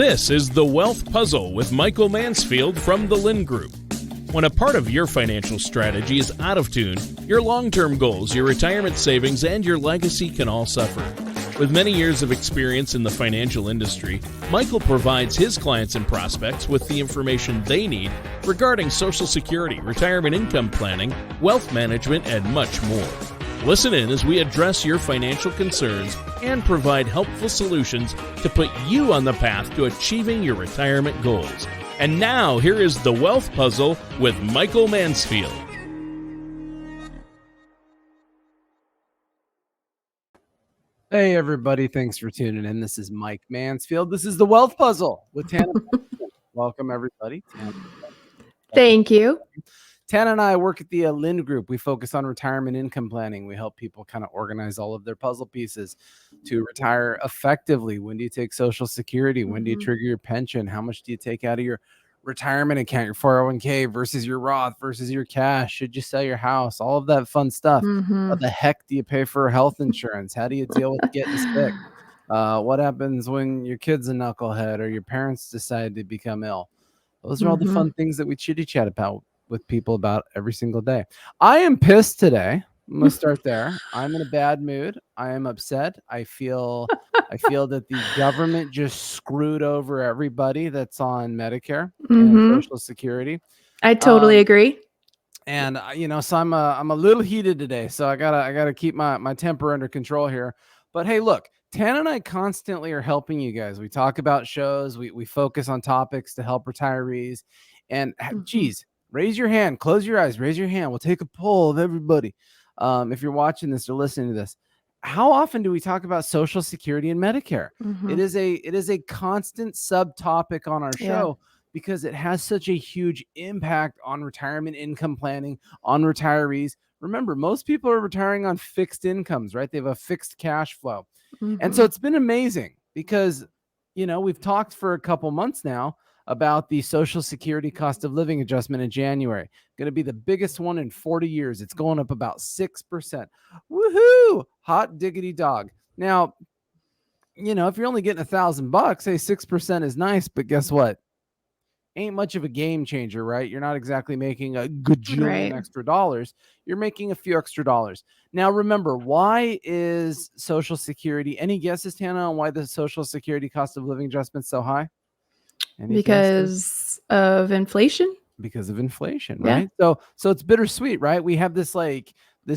This is The Wealth Puzzle with Michael Mansfield from the Lynn Group. When a part of your financial strategy is out of tune, your long-term goals, your retirement savings, and your legacy can all suffer. With many years of experience in the financial industry, Michael provides his clients and prospects with the information they need regarding Social Security, retirement income planning, wealth management, and much more. Listen in as we address your financial concerns and provide helpful solutions to put you on the path to achieving your retirement goals. And now, here is The Wealth Puzzle with Michael Mansfield. Hey, everybody. Thanks for tuning in. This is Mike Mansfield. This is The Wealth Puzzle with Tana. Welcome, everybody. Thank you. Tana and I work at the Lynn Group. We focus on retirement income planning. We help people kind of organize all of their puzzle pieces to retire effectively. When do you take Social Security? When do you trigger your pension? How much do you take out of your retirement account, your 401k versus your Roth versus your cash? Should you sell your house? All of that fun stuff. How the heck do you pay for health insurance? How do you deal with getting sick? What happens when your kid's a knucklehead or your parents decide to become ill? Those are all the fun things that we chitty chat about with people about every single day. I am pissed today. I'm going to start there. I'm in a bad mood. I am upset. I feel that the government just screwed over everybody that's on Medicare and Social Security. I totally agree. And so I'm a little heated today. So I gotta keep my temper under control here. But hey, look, Tan and I constantly are helping you guys. We talk about shows. We focus on topics to help retirees. And geez, raise your hand, close your eyes, raise your hand. We'll take a poll of everybody. If you're watching this or listening to this, how often do we talk about Social Security and Medicare? It is a constant subtopic on our show because it has such a huge impact on retirement income planning, on retirees. Remember, most people are retiring on fixed incomes, right? They have a fixed cash flow. And so it's been amazing because, we've talked for a couple months now about the Social Security cost of living adjustment in January. Going to be the biggest one in 40 years. It's going up about 6%. Woohoo! Hot diggity dog. Now, if you're only getting $1,000, say 6% is nice, but guess what? Ain't much of a game changer, right? You're not exactly making a gajillion extra dollars. You're making a few extra dollars. Now, remember, why is Social Security, any guesses, Tana, on why the Social Security cost of living adjustment is so high? Because of inflation. Because of inflation, right? So it's bittersweet, right? We have this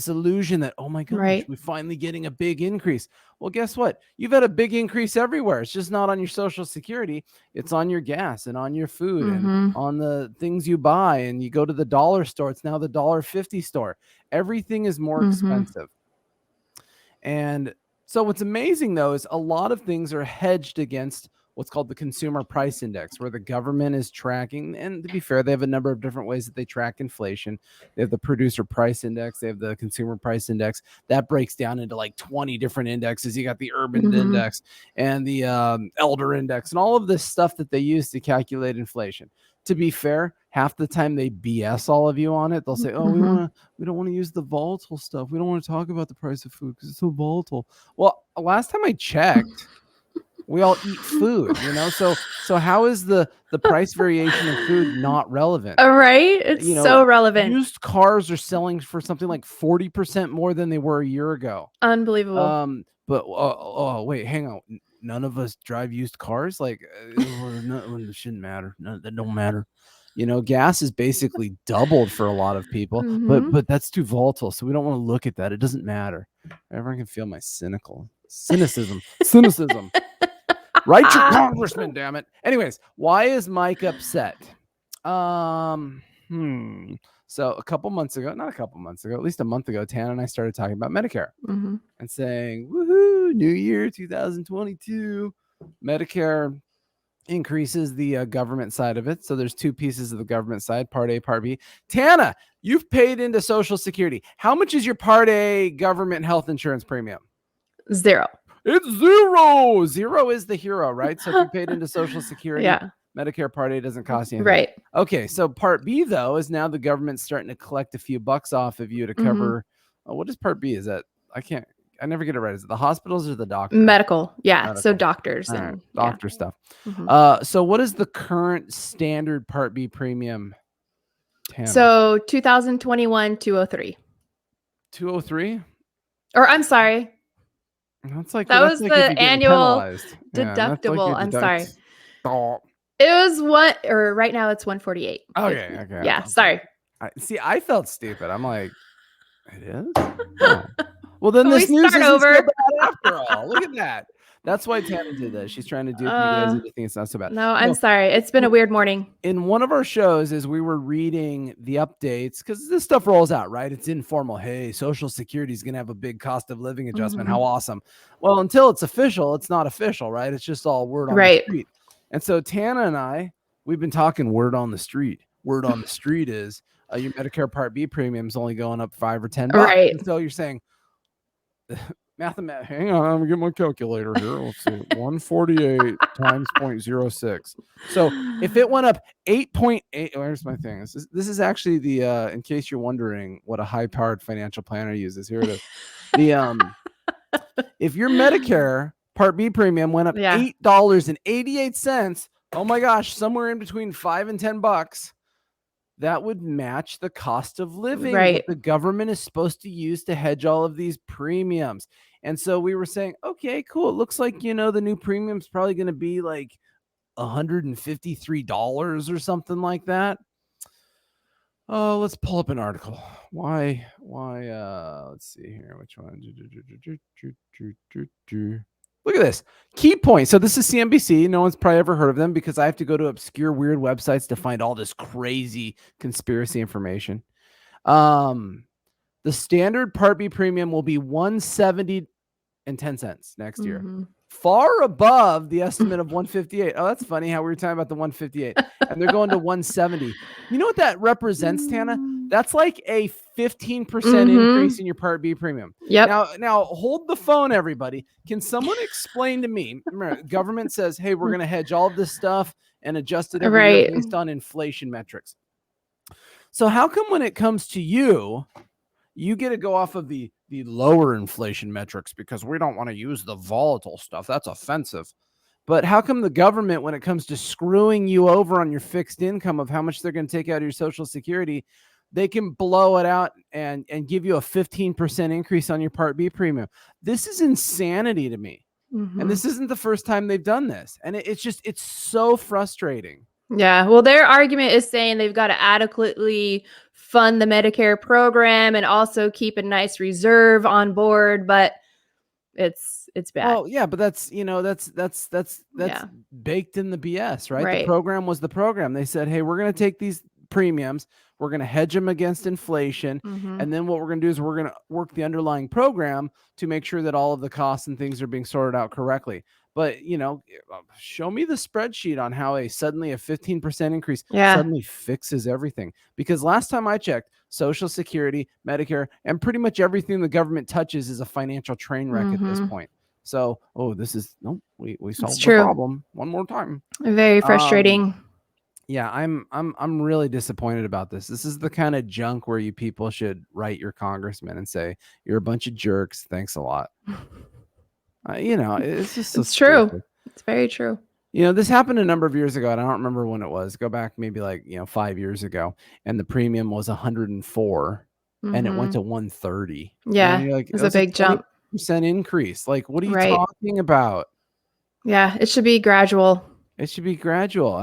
illusion that, oh my gosh, we're finally getting a big increase. Well, guess what? You've had a big increase everywhere. It's just not on your Social Security. It's on your gas and on your food and on the things you buy. And you go to the dollar store. It's now the $1.50 store. Everything is more expensive. And so what's amazing, though, is a lot of things are hedged against what's called the Consumer Price Index, where the government is tracking. And to be fair, they have a number of different ways that they track inflation. They have the Producer Price Index. They have the Consumer Price Index. That breaks down into like 20 different indexes. You got the Urban Index and the Elder Index and all of this stuff that they use to calculate inflation. To be fair, half the time they BS all of you on it. They'll say, oh, we don't want to use the volatile stuff. We don't want to talk about the price of food because it's so volatile. Well, last time I checked, we all eat food, so how is the price variation of food not relevant? All right. It's so relevant. Used cars are selling for something like 40% more than they were a year ago. Unbelievable. But wait, hang on. None of us drive used cars. Like, it shouldn't matter. No, that don't matter. Gas is basically doubled for a lot of people, but that's too volatile. So we don't want to look at that. It doesn't matter. Everyone can feel my cynicism. Write your congressman, damn it. Anyways, why is Mike upset? So at least a month ago, Tana and I started talking about Medicare and saying, woohoo, new year 2022. Medicare increases the government side of it. So there's two pieces of the government side, Part A, Part B. Tana, you've paid into Social Security. How much is your Part A government health insurance premium? 0. It's 0. 0 is the hero, right? So if you paid into Social Security, Medicare Part A doesn't cost you anything. Right. Okay, so Part B, though, is now the government's starting to collect a few bucks off of you to cover. What is Part B? Is that I I never get it right. Is it the hospitals or the doctors? Medical. Yeah. Medical. So doctors All and right, doctor stuff. Mhm. So what is the current standard Part B premium? Tana? So 2021 203. 203? Or I'm sorry. That's like That that's was like if the you're getting annual penalized. Yeah, and that's like deductible. your I'm deduct. sorry. Oh, It was what, or right now it's 148. okay. Yeah, Okay. sorry. I felt stupid. I'm like, it is? Oh. Well, then We this news start isn't so over. bad after all. Look at that. That's why Tana did that. She's trying to dupe you guys into thinking it's not so bad. No, I'm sorry. It's been a weird morning. In one of our shows, as we were reading the updates, because this stuff rolls out, right? It's informal. Hey, Social Security is going to have a big cost of living adjustment. How awesome. Well, until it's official, it's not official, right? It's just all word on the street. And so Tana and I, we've been talking word on the street. Word on the street is your Medicare Part B premium is only going up $5 or $10. Right. And so you're saying, hang on, I'm gonna get my calculator here. Let's see, 148 times 0.06. So if it went up 8.8, where's my thing? This is actually the in case you're wondering what a high-powered financial planner uses. Here it is. The if your Medicare Part B premium went up $8.88, oh my gosh, somewhere in between $5 and $10. That would match the cost of living that the government is supposed to use to hedge all of these premiums. And so we were saying, okay, cool. It looks like, the new premium is probably going to be like $153 or something like that. Oh, let's pull up an article. Why, let's see here. Which one? Look at this. Key point. So this is CNBC. No one's probably ever heard of them because I have to go to obscure, weird websites to find all this crazy conspiracy information. The standard Part B premium will be $170.10 next year. Far above the estimate of 158. Oh, that's funny how we were talking about the 158 and they're going to 170. You know what that represents, Tana? That's like a 15% increase in your Part B premium. Yep. Now hold the phone, everybody. Can someone explain to me? Remember, government says, hey, we're going to hedge all of this stuff and adjust it every year based on inflation metrics. So how come when it comes to you get to go off of the lower inflation metrics because we don't want to use the volatile stuff? That's offensive. But how come the government, when it comes to screwing you over on your fixed income of how much they're going to take out of your Social Security, they can blow it out and give you a 15% increase on your Part B premium? This is insanity to me. And this isn't the first time they've done this. And it's so frustrating. Yeah. Well, their argument is saying they've got to adequately fund the Medicare program and also keep a nice reserve on board, but it's bad. Oh yeah, but that's baked in the BS, right? The program was the program. They said, hey, we're going to take these premiums, we're going to hedge them against inflation, and then what we're going to do is we're going to work the underlying program to make sure that all of the costs and things are being sorted out correctly. But show me the spreadsheet on how suddenly a 15% increase suddenly fixes everything. Because last time I checked, Social Security, Medicare, and pretty much everything the government touches is a financial train wreck at this point. So, we solved the problem one more time. Very frustrating. Yeah, I'm really disappointed about this. This is the kind of junk where you people should write your congressman and say, you're a bunch of jerks. Thanks a lot. It's just it's true. Stupid. It's very true. This happened a number of years ago, and I don't remember when it was. Go back maybe 5 years ago, and the premium was 104, and it went to 130. Yeah, it was a big jump. % increase. Like, what are you talking about? Yeah, it should be gradual. It should be gradual.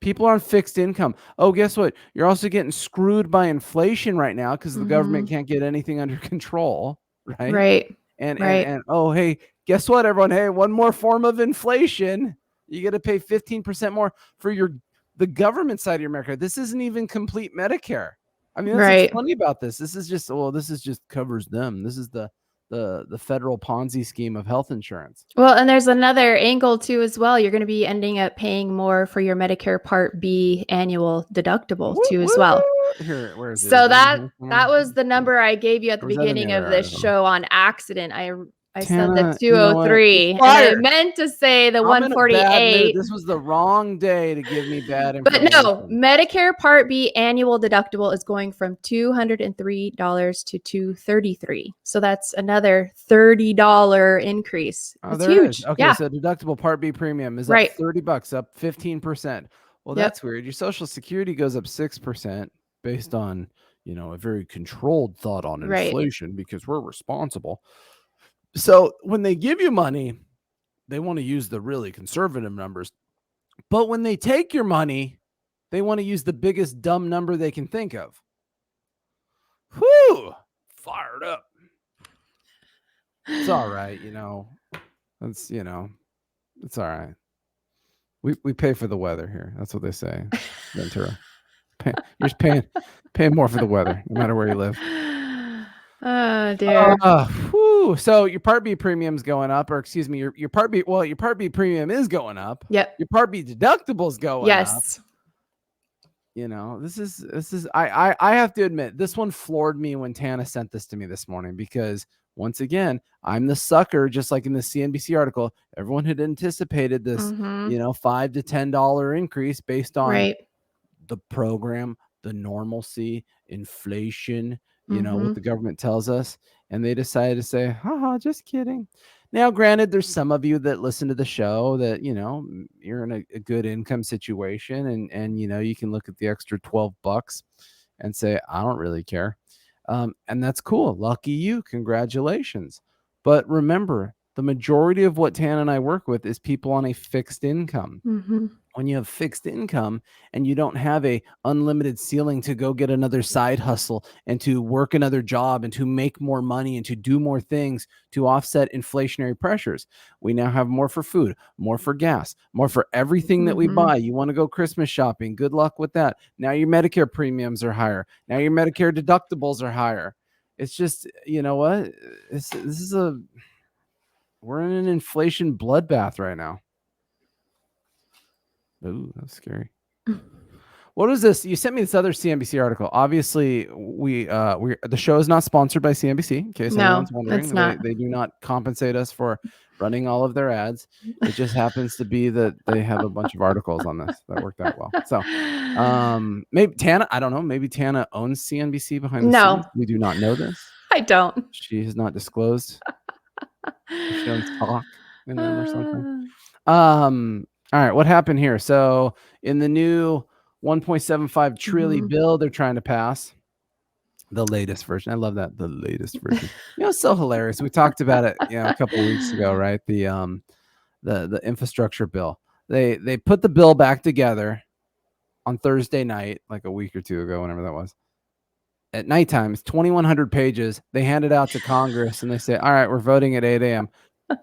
People are on fixed income. Oh, guess what? You're also getting screwed by inflation right now because the government can't get anything under control, right? Right. And oh, hey, guess what, everyone? Hey, one more form of inflation. You got to pay 15% more for the government side of your Medicare. This isn't even complete Medicare. I mean, that's what's funny about this. This is just covers them. This is the federal Ponzi scheme of health insurance. Well, and there's another angle too as well. You're going to be ending up paying more for your Medicare Part B annual deductible too as well. Here, where is it? So that was the number I gave you at the beginning of this show on accident. I I said the Tana, you know what? 203, You're and I fired. meant to say the I'm in a bad mood. 148. This was the wrong day to give me bad But information. no, Medicare Part B annual deductible is going from $203 to $233. So that's another $30 increase. Oh, It's there it huge. is. Okay, Yeah. so deductible Part B premium is Right. up $30, up 15%. Well, Yep. that's weird. Your Social Security goes up 6% based on, a very controlled thought on Right. inflation because we're responsible. So when they give you money, they want to use the really conservative numbers. But when they take your money, they want to use the biggest dumb number they can think of. Whew! Fired up. It's all right, It's it's all right. We pay for the weather here. That's what they say, Ventura. You're just paying more for the weather, no matter where you live. Oh dear. So your Part B premium's going up, or excuse me, your Part B. Well, your Part B premium is going up. Yep. Your Part B deductible's going up. Yes. This is. I have to admit, this one floored me when Tana sent this to me this morning because once again, I'm the sucker. Just like in the CNBC article, everyone had anticipated this, $5 to $10 increase based on Right. the program, the normalcy, inflation, what the government tells us. And they decided to say, haha, just kidding. Now, granted, there's some of you that listen to the show that, you're in a good income situation and, you can look at the extra $12 and say, I don't really care. And that's cool. Lucky you. Congratulations. But remember, the majority of what Tana and I work with is people on a fixed income. When you have fixed income and you don't have a unlimited ceiling to go get another side hustle and to work another job and to make more money and to do more things to offset inflationary pressures, we now have more for food, more for gas, more for everything that we buy. You want to go Christmas shopping? Good luck with that. Now your Medicare premiums are higher. Now your Medicare deductibles are higher. It's just, you know what? We're in an inflation bloodbath right now. Ooh, that's scary. What is this? You sent me this other CNBC article. Obviously, the show is not sponsored by CNBC. In case anyone's wondering, it's not. They do not compensate us for running all of their ads. It just happens to be that they have a bunch of articles on this that worked out well. So, maybe Tana, I don't know. Maybe Tana owns CNBC behind the scenes. We do not know this. I don't. She has not disclosed. She owns talk in them or something. All right, what happened here? So in the new 1.75 trillion bill they're trying to pass, the latest version. I love that, the latest version. It's so hilarious. We talked about it, a couple of weeks ago, right? The infrastructure bill. They put the bill back together on Thursday night, like a week or two ago, whenever that was. At nighttime, it's 2,100 pages. They hand it out to Congress and they say, all right, we're voting at 8 a.m.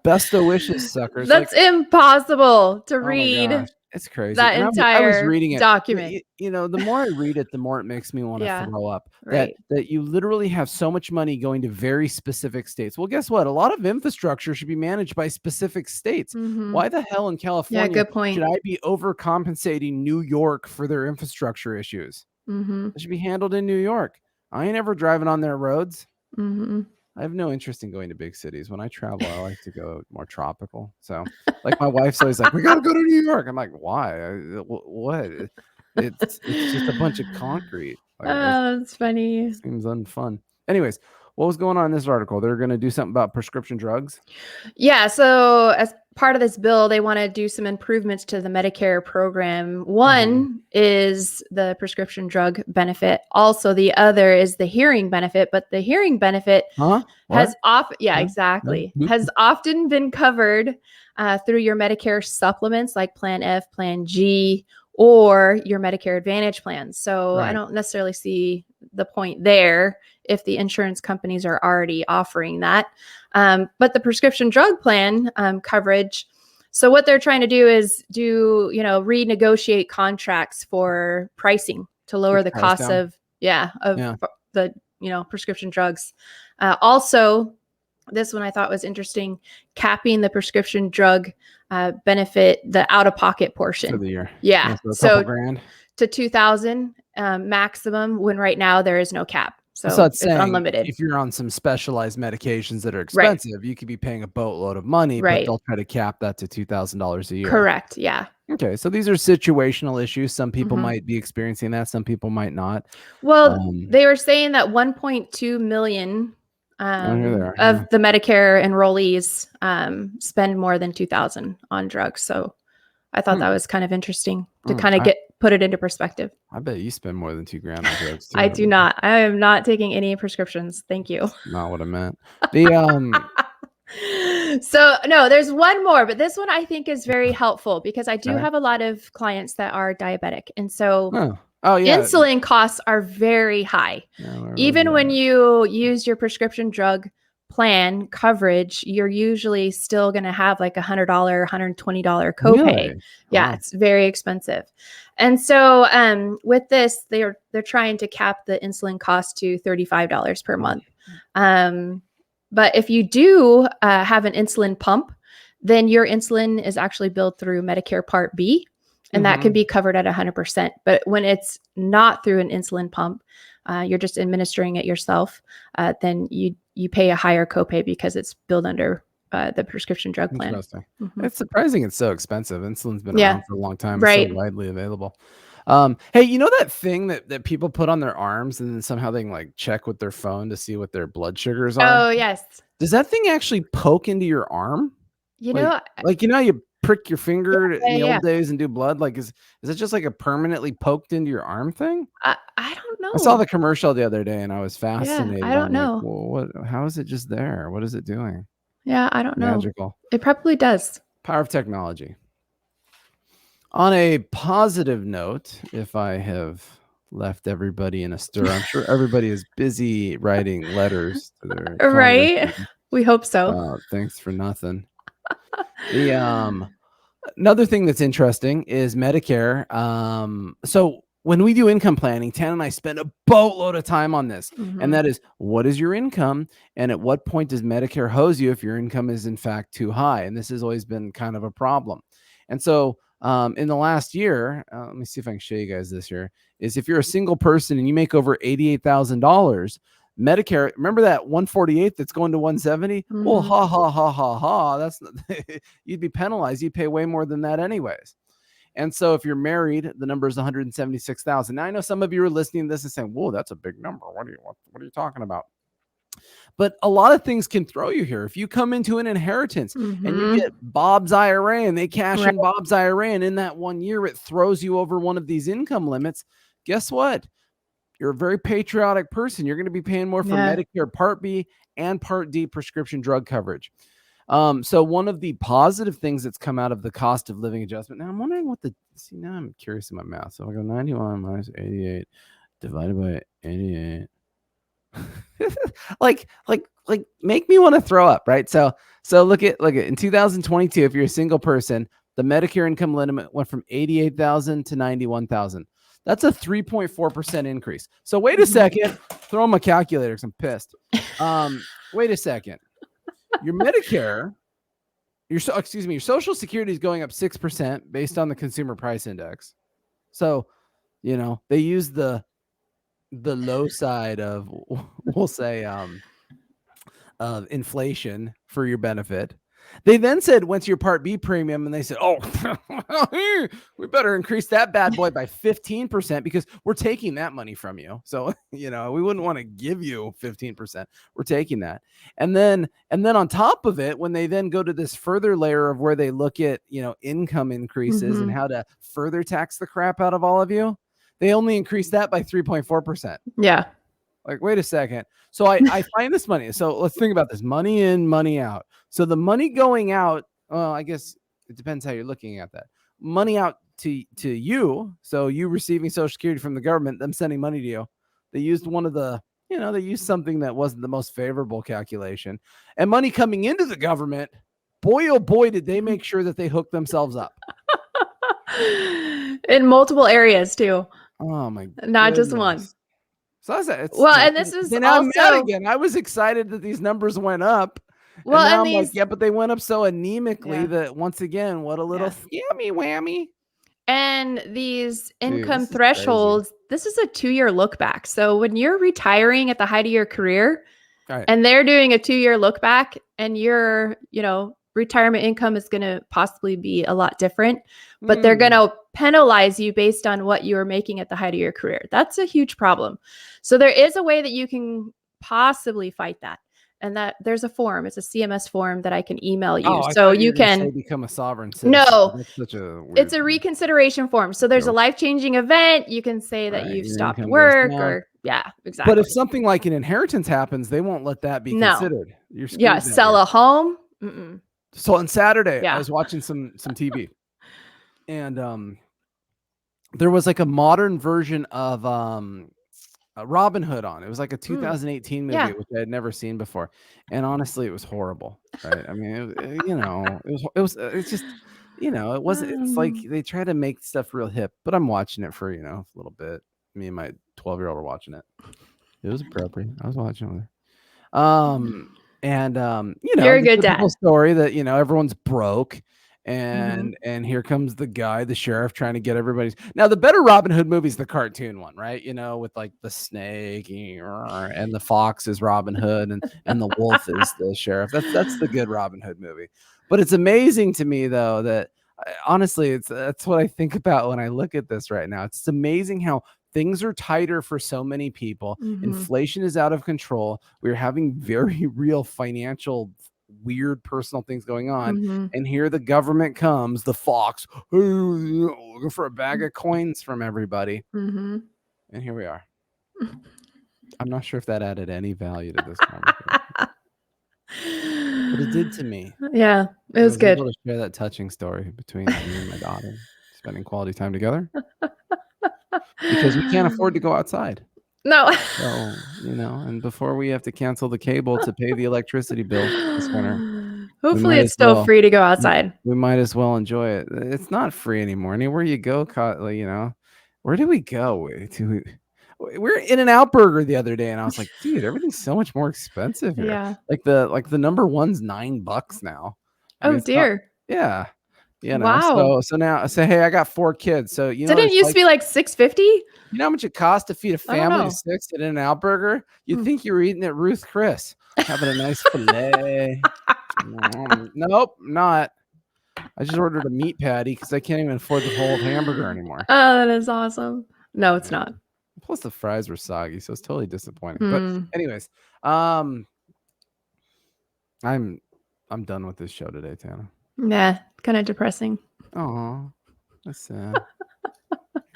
Best of wishes, suckers. That's impossible to read. It's crazy. That entire I was reading it. document. The more I read it, the more it makes me want to throw up. Right. That you literally have so much money going to very specific states. Well, guess what? A lot of infrastructure should be managed by specific states. Why the hell in California good point. should I be overcompensating New York for their infrastructure issues? It should be handled in New York. I ain't ever driving on their roads. I have no interest in going to big cities. When I travel, I like to go more tropical. So, like, my wife's always like, we got to go to New York. I'm like, why? What? It's just a bunch of concrete. That's funny. Seems unfun. Anyways, what was going on in this article? They're going to do something about prescription drugs? Yeah. So as part of this bill, they want to do some improvements to the Medicare program. One is the prescription drug benefit. Also, the other is the hearing benefit. But the hearing benefit has often been covered through your Medicare supplements like Plan F, Plan G, or your Medicare Advantage plans. So I don't necessarily see the point there if the insurance companies are already offering that. But the prescription drug plan coverage. So what they're trying to do is renegotiate contracts for pricing to lower the cost of the prescription drugs. Also, this one I thought was interesting, capping the prescription drug benefit, the out-of-pocket portion for the year. Yeah. So $2,000 to $2,000 maximum, when right now there is no cap. So it's it's saying unlimited. if you're on some specialized medications that are Right. expensive, you could be paying a boatload of money, but Right. they'll try to cap that to $2,000 a year. Correct. Yeah. Okay, so these are situational issues. Some people Mhm. might be experiencing that, some people might not. Well, they were saying that 1.2 million here they are, of the Medicare enrollees spend more than 2,000 on drugs. So I thought that was kind of interesting to kind of put it into perspective. I bet you spend more than $2,000 on drugs too. I do not. I am not taking any prescriptions. Thank you. That's not what I meant. The So no, there's one more, but this one I think is very helpful because I do have a lot of clients that are diabetic, and so insulin costs are very high. Even when you use your prescription drug plan coverage, you're usually still going to have like $100, $120 copay. Really? Yeah, it's very expensive. And so with this, they're trying to cap the insulin cost to $35 per month. But if you do have an insulin pump, then your insulin is actually billed through Medicare Part B, and that can be covered at 100%. But when it's not through an insulin pump, you're just administering it yourself, then you pay a higher copay because it's billed under the prescription drug plan. Interesting. It's surprising it's so expensive. Insulin's been around for a long time. It's so widely available. Hey, you know that thing that people put on their arms and then somehow they can like check with their phone to see what their blood sugars are? Oh, yes. Does that thing actually poke into your arm? You know, you prick your finger in the old days and do blood? Like, is it just like a permanently poked into your arm thing? I don't know. I saw the commercial the other day and I was fascinated. I don't know. Like, well, how is it just there? What is it doing? Yeah, I don't know. Magical. It probably does. Power of technology. On a positive note, if I have left everybody in a stir, I'm sure everybody is busy writing letters to their right. We hope so. Thanks for nothing. Another thing that's interesting is Medicare. So when we do income planning, Tana and I spend a boatload of time on this, and that is, what is your income, and at what point does Medicare hose you if your income is in fact too high? And this has always been kind of a problem. And so in the last year, let me see if I can show you guys this here, is if you're a single person and you make over $88,000, Medicare, remember that 148 that's going to 170? Well, that's you'd be penalized. You'd pay way more than that anyways. And so if you're married, the number is 176,000. Now I know some of you are listening to this and saying, "Whoa, that's a big number. What are you talking about?" But a lot of things can throw you here. If you come into an inheritance and you get Bob's IRA and they cash in Bob's IRA, and in that 1 year it throws you over one of these income limits, guess what? You're a very patriotic person. You're going to be paying more for Medicare Part B and Part D prescription drug coverage. So one of the positive things that's come out of the cost of living adjustment. Now I'm wondering now I'm curious in my math. So I go 91 minus 88 divided by 88. like make me want to throw up, right? So look at in 2022, if you're a single person, the Medicare income limit went from 88,000 to 91,000. That's a 3.4% increase. So wait a second, throw my calculator because I'm pissed. Wait a second. Your Medicare, your Social Security is going up 6% based on the Consumer Price Index. So, they use the low side of, we'll say, of inflation for your benefit. They then said, went to your Part B premium, and they said, oh, we better increase that bad boy by 15% because we're taking that money from you. So, we wouldn't want to give you 15%. We're taking that. And then on top of it, when they then go to this further layer of where they look at, income increases and how to further tax the crap out of all of you, they only increased that by 3.4%. Yeah. Like, wait a second. So I find this money. So let's think about this. Money in, money out. So the money going out, well, I guess it depends how you're looking at that. Money out to you. So you receiving Social Security from the government, them sending money to you. They used they used something that wasn't the most favorable calculation. And money coming into the government, boy, oh boy, did they make sure that they hooked themselves up. In multiple areas too. Oh my God. Not just one. So and this is then also, I'm mad again. I was excited that these numbers went up. Well, and now I'm like, but they went up so anemically that once again, what a little scammy whammy. And these income this is crazy. thresholds, this is a 2-year look back. So when you're retiring at the height of your career, Right. and they're doing a 2-year look back, and your, retirement income is going to possibly be a lot different, but they're going to penalize you based on what you were making at the height of your career. That's a huge problem. So there is a way that you can possibly fight that. And that there's a form. It's a CMS form that I can email you. Oh, so you can say become a sovereign citizen. No, that's such a weird it's a reconsideration form. So there's a life-changing event. You can say that you've stopped work or exactly. But if something like an inheritance happens, they won't let that be considered. You're sell a home. So on Saturday, I was watching some TV, and there was like a modern version of Robin Hood on. It was like a 2018 movie, which I had never seen before, and honestly, it was horrible. Right? I mean, it's just, it wasn't. It's like they try to make stuff real hip, but I'm watching it for a little bit. Me and my 12-year-old were watching it. It was appropriate. I was watching it with her. And You're a good typical dad. story that everyone's broke. And here comes the guy, the sheriff, trying to get everybody's. Now, the better Robin Hood movie is the cartoon one, right? With like the snake and the fox is Robin Hood and the wolf is the sheriff. That's the good Robin Hood movie. But it's amazing to me, though, that honestly, that's what I think about when I look at this right now. It's amazing how things are tighter for so many people. Inflation is out of control. We're having very real financial weird personal things going on, and here the government comes, the fox, looking for a bag of coins from everybody, and here we are. I'm not sure if that added any value to this conversation, but it did to me. Yeah, it was good. Able to share that touching story between me and my daughter, spending quality time together, because we can't afford to go outside. No. So, and before we have to cancel the cable to pay the electricity bill this winter, hopefully it's still free to go outside. We might as well enjoy it. It's not free anymore. Anywhere you go, where do we go? We're in an out burger the other day, and I was like, dude, everything's so much more expensive here. Yeah. Like the number one's $9 now. Oh dear. Yeah. Wow. So now hey, I got 4 kids. So didn't it used to be like $6.50? You know how much it costs to feed a family of 6 at an out burger? You'd think you were eating at Ruth Chris, having a nice filet. Nope, not. I just ordered a meat patty because I can't even afford the whole hamburger anymore. Oh, that is awesome. No, it's not. Plus the fries were soggy, so it's totally disappointing. But anyways, I'm done with this show today, Tana. Yeah, kind of depressing. Oh, that's sad.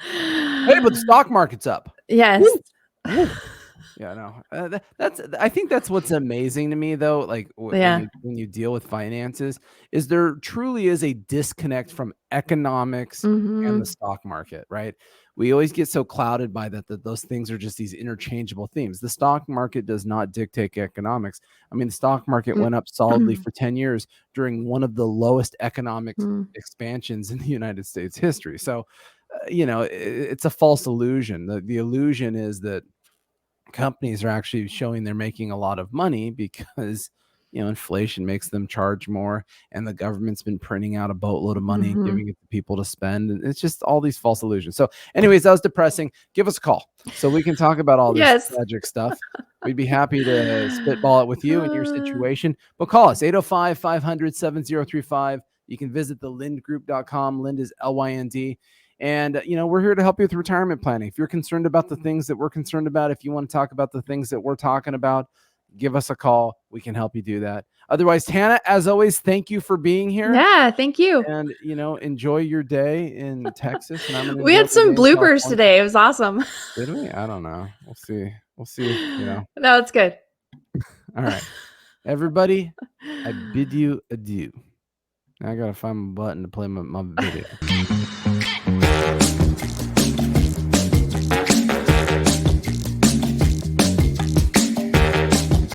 Hey, but the stock market's up. Yes. Woo. Yeah, no. I think that's what's amazing to me, though. Like when you deal with finances, is there truly is a disconnect from economics and the stock market, right? We always get so clouded by that those things are just these interchangeable themes. The stock market does not dictate economics. I mean, the stock market went up solidly for 10 years during one of the lowest economic expansions in the United States history. So, it's a false illusion. The illusion is that companies are actually showing they're making a lot of money because inflation makes them charge more, and the government's been printing out a boatload of money and giving it to people to spend, and it's just all these false illusions. So anyways, that was depressing. Give us a call so we can talk about all this tragic stuff. We'd be happy to spitball it with you in your situation, but call us 805-500-7035. You can visit the lindgroup.com. Lind is LYND. And, we're here to help you with retirement planning. If you're concerned about the things that we're concerned about, if you want to talk about the things that we're talking about, give us a call. We can help you do that. Otherwise, Tana, as always, thank you for being here. Yeah, thank you. And, enjoy your day in Texas. And we had some bloopers today. It was awesome. Did we? I don't know. We'll see. No, it's good. All right. Everybody, I bid you adieu. Now I got to find my button to play my video.